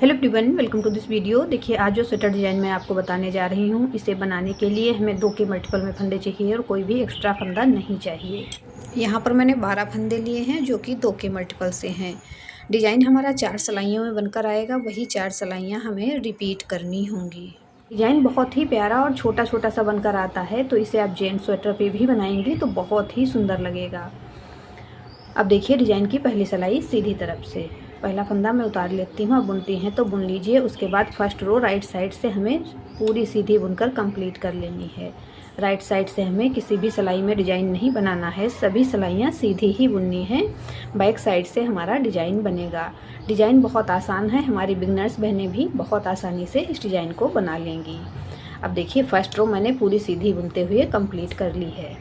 Hello everyone, welcome to this video. देखिए, आज जो स्वेटर डिज़ाइन मैं आपको बताने जा रही हूँ, इसे बनाने के लिए हमें 2 के मल्टीपल में फंदे चाहिए और कोई भी एक्स्ट्रा फंदा नहीं चाहिए। यहाँ पर मैंने 12 फंदे लिए हैं जो कि 2 के मल्टीपल से हैं। डिज़ाइन हमारा 4 सिलाइयों में बनकर आएगा, वही 4 सिलाइयाँ हमें रिपीट करनी होंगी। डिज़ाइन बहुत ही प्यारा और छोटा छोटा सा बनकर आता है, तो इसे आप जेंट्स स्वेटर पे भी बनाएंगी तो बहुत ही सुंदर लगेगा। अब देखिए, डिज़ाइन की पहली सिलाई सीधी तरफ से पहला फंदा मैं उतार लेती हूँ। आप बुनती हैं तो बुन लीजिए। उसके बाद फर्स्ट रो राइट साइड से हमें पूरी सीधी बुनकर कंप्लीट कर लेनी है। राइट साइड से हमें किसी भी सिलाई में डिज़ाइन नहीं बनाना है, सभी सिलाइयाँ सीधी ही बुननी है। बैक साइड से हमारा डिज़ाइन बनेगा। डिज़ाइन बहुत आसान है, हमारी बिगनर्स बहनें भी बहुत आसानी से इस डिज़ाइन को बना लेंगी। अब देखिए, फर्स्ट रो मैंने पूरी सीधी बुनते हुए कंप्लीट कर ली है।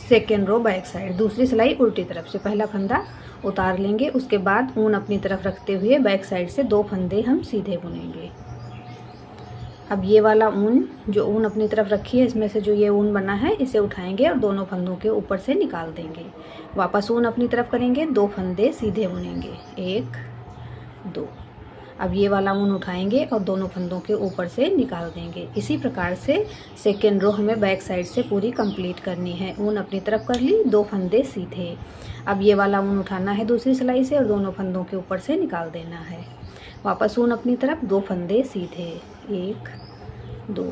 सेकेंड रो बैक साइड, दूसरी सिलाई उल्टी तरफ से पहला फंदा उतार लेंगे। उसके बाद ऊन अपनी तरफ रखते हुए बैक साइड से 2 फंदे हम सीधे बुनेंगे। अब ये वाला ऊन, जो ऊन अपनी तरफ रखी है, इसमें से जो ये ऊन बना है इसे उठाएंगे और दोनों फंदों के ऊपर से निकाल देंगे। वापस ऊन अपनी तरफ करेंगे, 2 फंदे सीधे बुनेंगे, 1 2। अब ये वाला ऊन उठाएंगे और दोनों फंदों के ऊपर से निकाल देंगे। इसी प्रकार से सेकेंड रो हमें बैक साइड से पूरी कंप्लीट करनी है। ऊन अपनी तरफ कर ली, 2 फंदे सीधे। अब ये वाला ऊन उठाना है दूसरी सिलाई से और दोनों फंदों के ऊपर से निकाल देना है। वापस ऊन अपनी तरफ, 2 फंदे सीधे, 1 2।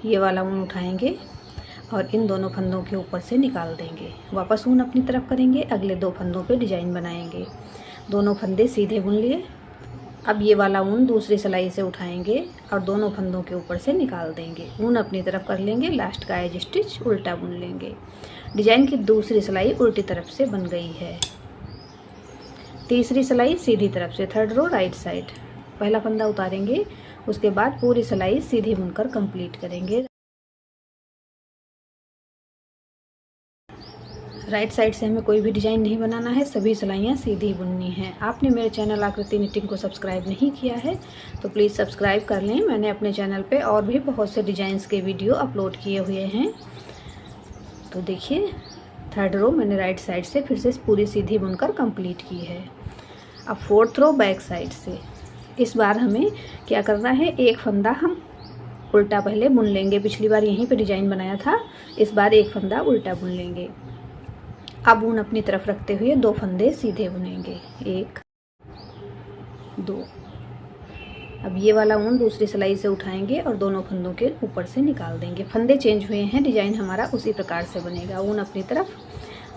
ये वाला ऊन उठाएंगे और इन दोनों फंदों के ऊपर से निकाल देंगे। वापस ऊन अपनी तरफ करेंगे, अगले 2 फंदों पे डिजाइन बनाएंगे। दोनों फंदे सीधे बुन लिए। अब ये वाला ऊन दूसरी सिलाई से उठाएंगे और दोनों फंदों के ऊपर से निकाल देंगे। ऊन अपनी तरफ कर लेंगे, लास्ट का एज स्टिच उल्टा बुन लेंगे। डिजाइन की दूसरी सिलाई उल्टी तरफ से बन गई है। तीसरी सिलाई सीधी तरफ से, थर्ड रो राइट साइड, पहला फंदा उतारेंगे। उसके बाद पूरी सिलाई सीधी बुनकर कंप्लीट करेंगे। राइट साइड से हमें कोई भी डिज़ाइन नहीं बनाना है, सभी सिलाइयाँ सीधी बुननी हैं। आपने मेरे चैनल आकृति निटिंग को सब्सक्राइब नहीं किया है तो प्लीज़ सब्सक्राइब कर लें। मैंने अपने चैनल पे और भी बहुत से डिज़ाइंस के वीडियो अपलोड किए हुए हैं। तो देखिए, थर्ड रो मैंने राइट साइड से फिर से पूरी सीधी बुनकर कंप्लीट की है। अब फोर्थ रो बैक साइड से, इस बार हमें क्या करना है, एक फंदा हम उल्टा पहले बुन लेंगे। पिछली बार यहीं पे डिज़ाइन बनाया था, इस बार एक फंदा उल्टा बुन लेंगे। अब ऊन अपनी तरफ रखते हुए 2 फंदे सीधे बुनेंगे, 1 2। अब ये वाला ऊन दूसरी सिलाई से उठाएंगे और दोनों फंदों के ऊपर से निकाल देंगे। फंदे चेंज हुए हैं, डिजाइन हमारा उसी प्रकार से बनेगा। ऊन अपनी तरफ,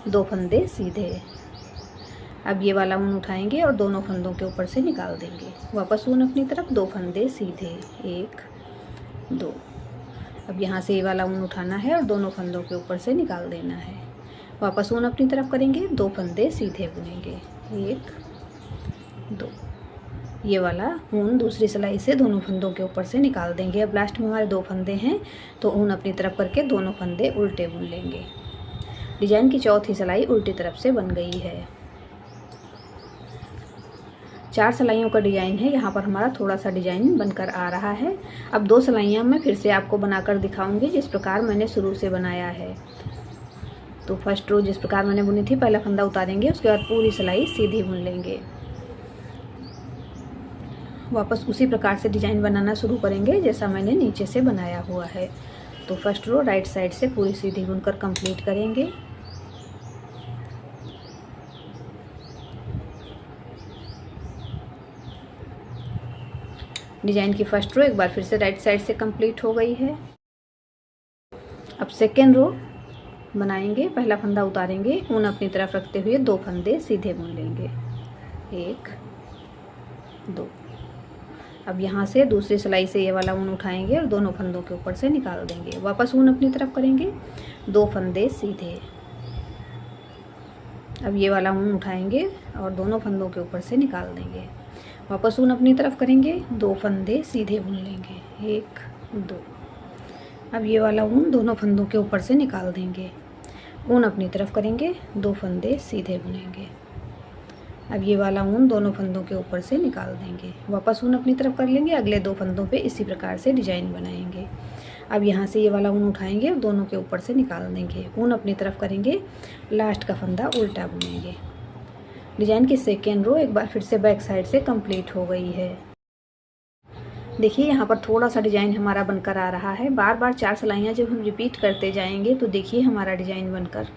2 फंदे सीधे। अब ये वाला ऊन उठाएंगे और दोनों फंदों के ऊपर से निकाल देंगे। वापस ऊन अपनी तरफ, 2 फंदे सीधे, 1 2। अब यहाँ से ये वाला ऊन उठाना है और दोनों फंदों के ऊपर से निकाल देना है। वापस ऊन अपनी तरफ करेंगे, 2 फंदे सीधे बुनेंगे, 1 2। ये वाला ऊन दूसरी सिलाई से दोनों फंदों के ऊपर से निकाल देंगे। अब लास्ट में हमारे 2 फंदे हैं तो ऊन अपनी तरफ करके दोनों फंदे उल्टे बुन लेंगे। डिजाइन की चौथी सिलाई उल्टी तरफ से बन गई है। 4 सिलाइयों का डिजाइन है, यहाँ पर हमारा थोड़ा सा डिजाइन बनकर आ रहा है। अब 2 सिलाइयाँ मैं फिर से आपको बनाकर दिखाऊंगी जिस प्रकार मैंने शुरू से बनाया है। तो फर्स्ट रो जिस प्रकार मैंने बुनी थी, पहला फंदा उतारेंगे, उसके बाद पूरी सिलाई सीधी बुन लेंगे। वापस उसी प्रकार से डिजाइन बनाना शुरू करेंगे जैसा मैंने नीचे से बनाया हुआ है। तो फर्स्ट रो राइट साइड से पूरी सीधी बुनकर कंप्लीट करेंगे। डिजाइन की फर्स्ट रो एक बार फिर से राइट साइड से कंप्लीट हो गई है। अब सेकेंड रो बनाएंगे, पहला फंदा उतारेंगे, ऊन अपनी तरफ रखते हुए 2 फंदे सीधे बुन लेंगे, 1 2। अब यहाँ से दूसरी सिलाई से ये वाला ऊन उठाएंगे और दोनों फंदों के ऊपर से निकाल देंगे। वापस ऊन अपनी तरफ करेंगे, 2 फंदे सीधे। अब ये वाला ऊन उठाएंगे और दोनों फंदों के ऊपर से निकाल देंगे। वापस ऊन अपनी तरफ करेंगे, 2 फंदे सीधे बुन लेंगे, 1 2। अब ये वाला ऊन दोनों फंदों के ऊपर से निकाल देंगे। ऊन अपनी तरफ करेंगे, 2 फंदे सीधे बुनेंगे। अब ये वाला ऊन दोनों फंदों के ऊपर से निकाल देंगे। वापस ऊन अपनी तरफ कर लेंगे, अगले 2 फंदों पे इसी प्रकार से डिजाइन बनाएंगे। अब यहाँ से ये वाला ऊन उठाएंगे और दोनों के ऊपर से निकाल देंगे। ऊन अपनी तरफ करेंगे, लास्ट का फंदा उल्टा बुनेंगे। डिजाइन की सेकेंड रो एक बार फिर से बैक साइड से कंप्लीट हो गई है। देखिए यहाँ पर थोड़ा सा डिजाइन हमारा बनकर आ रहा है। बार बार 4 सिलाइयाँ जब हम रिपीट करते जाएंगे तो देखिए हमारा डिजाइन बनकर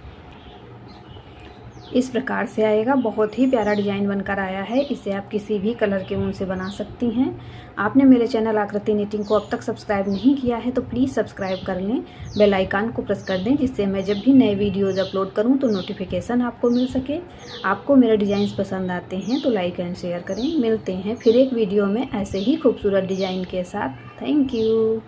इस प्रकार से आएगा। बहुत ही प्यारा डिजाइन बनकर आया है। इसे आप किसी भी कलर के ऊन से बना सकती हैं। आपने मेरे चैनल आकृति निटिंग को अब तक सब्सक्राइब नहीं किया है तो प्लीज़ सब्सक्राइब कर लें, बेल आइकन को प्रेस कर दें, जिससे मैं जब भी नए वीडियोज़ अपलोड करूं तो नोटिफिकेशन आपको मिल सके। आपको मेरे डिज़ाइंस पसंद आते हैं तो लाइक एंड शेयर करें। मिलते हैं फिर एक वीडियो में ऐसे ही खूबसूरत डिज़ाइन के साथ। Thank you.